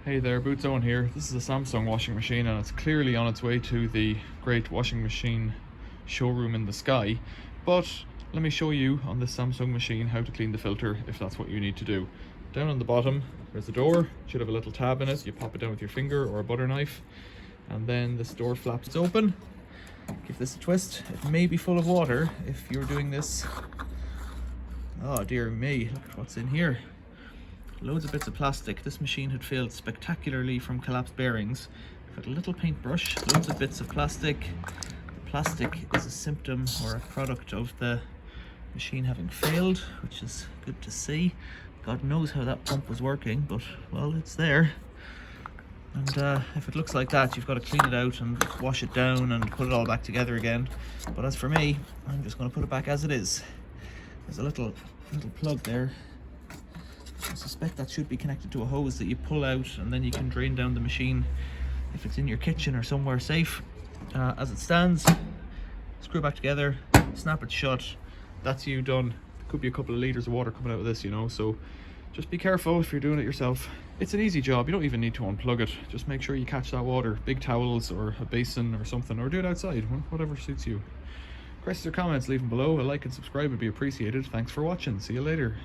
Hey there, Boot Zone here. This is a Samsung washing machine and it's clearly on its way to the great washing machine showroom in the sky. But let me show you on this Samsung machine how to clean the filter if that's what you need to do. Down on the bottom, there's a door. It should have a little tab in it. You pop it down with your finger or a butter knife. And then this door flaps open. Give this a twist. It may be full of water if you're doing this. Oh dear me, look at what's in here. Loads of bits of plastic. This machine had failed spectacularly from collapsed bearings. I've got a little paintbrush, loads of bits of plastic. The plastic is a symptom or a product of the machine having failed, which is good to see. God knows how that pump was working, but well, it's there. And if it looks like that, you've got to clean it out and wash it down and put it all back together again. But as for me, I'm just going to put it back as it is. There's a little plug there. I suspect that should be connected to a hose that you pull out, and then you can drain down the machine if it's in your kitchen or somewhere safe. As it stands, screw it back together, snap it shut. That's you done. Could be a couple of litres of water coming out of this, you know, so just be careful if you're doing it yourself. It's an easy job. You don't even need to unplug it. Just make sure you catch that water. Big towels or a basin or something, or do it outside, whatever suits you. Questions or comments, leave them below. A like and subscribe would be appreciated. Thanks for watching. See you later.